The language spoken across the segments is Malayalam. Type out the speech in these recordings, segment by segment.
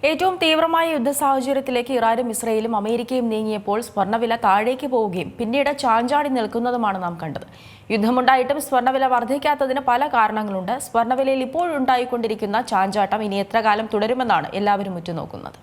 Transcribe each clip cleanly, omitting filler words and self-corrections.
ഏറ്റവും തീവ്രമായ യുദ്ധ സാഹചര്യത്തിലേക്ക് ഇറാനും ഇസ്രയേലും അമേരിക്കയും നീങ്ങിയപ്പോൾ സ്വർണ്ണവില താഴേക്ക് പോവുകയും പിന്നീട് ചാഞ്ചാടി നിൽക്കുന്നതുമാണ് നാം കണ്ടത്. യുദ്ധമുണ്ടായിട്ടും സ്വർണ്ണവില വർദ്ധിക്കാത്തതിന് പല കാരണങ്ങളുണ്ട്. സ്വർണ്ണവിലയിൽ ഇപ്പോഴുണ്ടായിക്കൊണ്ടിരിക്കുന്ന ചാഞ്ചാട്ടം ഇനി എത്ര കാലം തുടരുമെന്നാണ് എല്ലാവരും ഉറ്റുനോക്കുന്നത്.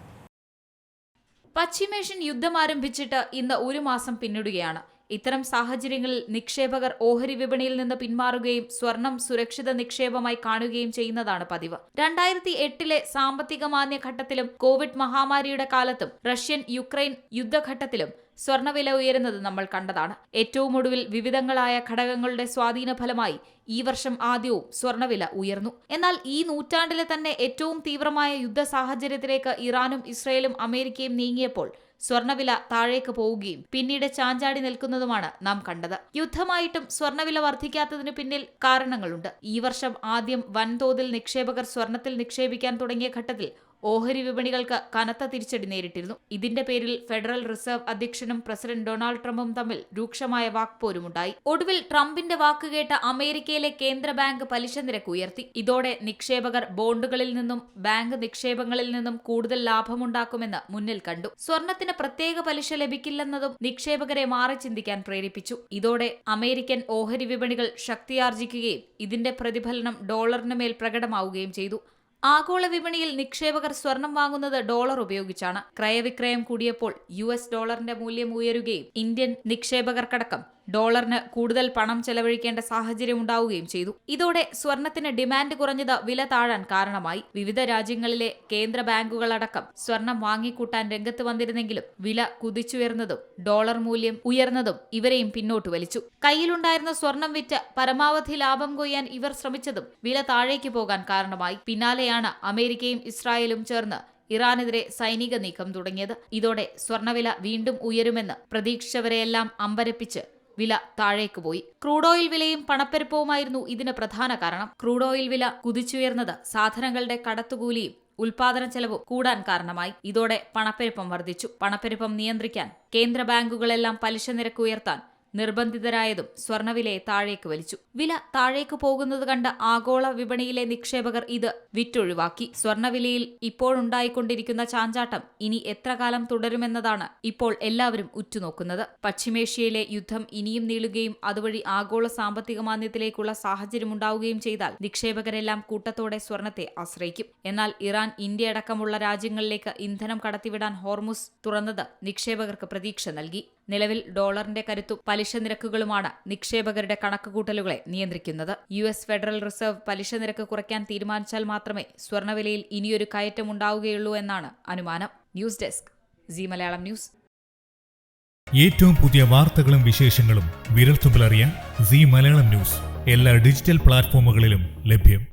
പശ്ചിമേഷ്യൻ യുദ്ധം ആരംഭിച്ചിട്ട് ഇന്ന് ഒരു മാസം പിന്നിടുകയാണ്. ഇത്തരം സാഹചര്യങ്ങളിൽ നിക്ഷേപകർ ഓഹരി വിപണിയിൽ നിന്ന് പിന്മാറുകയും സ്വർണം സുരക്ഷിത നിക്ഷേപമായി കാണുകയും ചെയ്യുന്നതാണ് പതിവ്. 2008 സാമ്പത്തിക മാന്ദ്യഘട്ടത്തിലും കോവിഡ് മഹാമാരിയുടെ കാലത്തും റഷ്യൻ യുക്രൈൻ യുദ്ധഘട്ടത്തിലും സ്വർണ്ണവില ഉയരുന്നത് നമ്മൾ കണ്ടതാണ്. ഏറ്റവും ഒടുവിൽ വിവിധങ്ങളായ ഘടകങ്ങളുടെ സ്വാധീന ഫലമായി ഈ വർഷം ആദ്യവും സ്വർണ്ണവില ഉയർന്നു. എന്നാൽ ഈ നൂറ്റാണ്ടിലെ തന്നെ ഏറ്റവും തീവ്രമായ യുദ്ധ സാഹചര്യത്തിലേക്ക് ഇറാനും ഇസ്രയേലും അമേരിക്കയും നീങ്ങിയപ്പോൾ സ്വർണ്ണവില താഴേക്ക് പോവുകയും പിന്നീട് ചാഞ്ചാടി നിൽക്കുന്നതുമാണ് നാം കണ്ടത്. യുദ്ധമായിട്ടും സ്വർണ്ണവില വർദ്ധിക്കാത്തതിന് പിന്നിൽ കാരണങ്ങളുണ്ട്. ഈ വർഷം ആദ്യം വൻതോതിൽ നിക്ഷേപകർ സ്വർണത്തിൽ നിക്ഷേപിക്കാൻ തുടങ്ങിയ ഘട്ടത്തിൽ ഓഹരി വിപണികൾക്ക് കനത്ത തിരിച്ചടി നേരിട്ടിരുന്നു. ഇതിന്റെ പേരിൽ ഫെഡറൽ റിസർവ് അധ്യക്ഷനും പ്രസിഡന്റ് ഡൊണാൾഡ് ട്രംപും തമ്മിൽ രൂക്ഷമായ വാക്പോരുമുണ്ടായി. ഒടുവിൽ ട്രംപിന്റെ വാക്കുകേട്ട് അമേരിക്കയിലെ കേന്ദ്ര ബാങ്ക് പലിശ നിരക്ക് ഉയർത്തി. ഇതോടെ നിക്ഷേപകർ ബോണ്ടുകളിൽ നിന്നും ബാങ്ക് നിക്ഷേപങ്ങളിൽ നിന്നും കൂടുതൽ ലാഭമുണ്ടാക്കുമെന്ന് മുന്നിൽ കണ്ടു. സ്വർണത്തിന് പ്രത്യേക പലിശ ലഭിക്കില്ലെന്നതും നിക്ഷേപകരെ മാറി ചിന്തിക്കാൻ പ്രേരിപ്പിച്ചു. ഇതോടെ അമേരിക്കൻ ഓഹരി വിപണികൾ ശക്തിയാർജിക്കുകയും ഇതിന്റെ പ്രതിഫലനം ഡോളറിന് മേൽ പ്രകടമാവുകയും ചെയ്തു. ആഗോള വിപണിയിൽ നിക്ഷേപകർ സ്വർണം വാങ്ങുന്നത് ഡോളർ ഉപയോഗിച്ചാണ്. ക്രയവിക്രയം കൂടിയപ്പോൾ US ഡോളറിന്റെ മൂല്യം ഉയരുകയും ഇന്ത്യൻ നിക്ഷേപകർക്കടക്കം ഡോളറിന് കൂടുതൽ പണം ചെലവഴിക്കേണ്ട സാഹചര്യം ഉണ്ടാവുകയും ചെയ്തു. ഇതോടെ സ്വർണത്തിന് ഡിമാൻഡ് കുറഞ്ഞത് വില താഴാൻ കാരണമായി. വിവിധ രാജ്യങ്ങളിലെ കേന്ദ്ര ബാങ്കുകളടക്കം സ്വർണം വാങ്ങിക്കൂട്ടാൻ രംഗത്ത് വന്നിരുന്നെങ്കിലും വില കുതിച്ചുയർന്നതും ഡോളർ മൂല്യം ഉയർന്നതും ഇവരെയും പിന്നോട്ട് വലിച്ചു. കയ്യിലുണ്ടായിരുന്ന സ്വർണം വിറ്റ് പരമാവധി ലാഭം കൊയ്യാൻ ഇവർ ശ്രമിച്ചതും വില താഴേക്ക് പോകാൻ കാരണമായി. പിന്നാലെയാണ് അമേരിക്കയും ഇസ്രായേലും ചേർന്ന് ഇറാനെതിരെ സൈനിക നീക്കം തുടങ്ങിയത്. ഇതോടെ സ്വർണ്ണവില വീണ്ടും ഉയരുമെന്ന് പ്രതീക്ഷിച്ചവരെയെല്ലാം അമ്പരപ്പിച്ച് വില താഴേക്ക് പോയി. ക്രൂഡ് ഓയിൽ വിലയും പണപ്പെരുപ്പവുമായിരുന്നു ഇതിന് പ്രധാന കാരണം. ക്രൂഡ് ഓയിൽ വില കുതിച്ചുയർന്നത് സാധനങ്ങളുടെ കടത്തുകൂലിയും ഉൽപാദന ചെലവും കൂടാൻ കാരണമായി. ഇതോടെ പണപ്പെരുപ്പം വർദ്ധിച്ചു. പണപ്പെരുപ്പം നിയന്ത്രിക്കാൻ കേന്ദ്ര ബാങ്കുകളെല്ലാം പലിശ നിരക്ക് ഉയർത്താൻ നിർബന്ധിതരായതും സ്വർണ്ണവിലയെ താഴേക്ക് വലിച്ചു. വില താഴേക്ക് പോകുന്നത് കണ്ട് ആഗോള വിപണിയിലെ നിക്ഷേപകർ ഇത് വിറ്റൊഴിവാക്കി. സ്വർണ്ണവിലയിൽ ഇപ്പോഴുണ്ടായിക്കൊണ്ടിരിക്കുന്ന ചാഞ്ചാട്ടം ഇനി എത്ര കാലം തുടരുമെന്നതാണ് ഇപ്പോൾ എല്ലാവരും ഉറ്റുനോക്കുന്നത്. പശ്ചിമേഷ്യയിലെ യുദ്ധം ഇനിയും നീളുകയും അതുവഴി ആഗോള സാമ്പത്തിക മാന്ദ്യത്തിലേക്കുള്ള സാഹചര്യമുണ്ടാവുകയും ചെയ്താൽ നിക്ഷേപകരെല്ലാം കൂട്ടത്തോടെ സ്വർണത്തെ ആശ്രയിക്കും. എന്നാൽ ഇറാൻ, ഇന്ത്യ അടക്കമുള്ള രാജ്യങ്ങളിലേക്ക് ഇന്ധനം കടത്തിവിടാൻ ഹോർമുസ് തുറന്നത് നിക്ഷേപകർക്ക് പ്രതീക്ഷ നൽകി. നിലവിൽ ഡോളറിന്റെ കരുത്തും പലിശ നിരക്കുകളുമാണ് നിക്ഷേപകരുടെ കണക്കുകൂട്ടലുകളെ നിയന്ത്രിക്കുന്നത്. US ഫെഡറൽ റിസർവ് പലിശ നിരക്ക് കുറയ്ക്കാൻ തീരുമാനിച്ചാൽ മാത്രമേ സ്വർണ്ണവിലയിൽ ഇനിയൊരു കയറ്റം ഉണ്ടാവുകയുള്ളൂ എന്നാണ് അനുമാനം. News desk Zee Malayalam news. ഏറ്റവും പുതിയ വാർത്തകളും വിശേഷങ്ങളും വിരൽത്തുമ്പിലറിയാൻ സീ മലയാളം ന്യൂസ് എല്ലാ ഡിജിറ്റൽ പ്ലാറ്റ്ഫോമുകളിലും ലഭ്യം.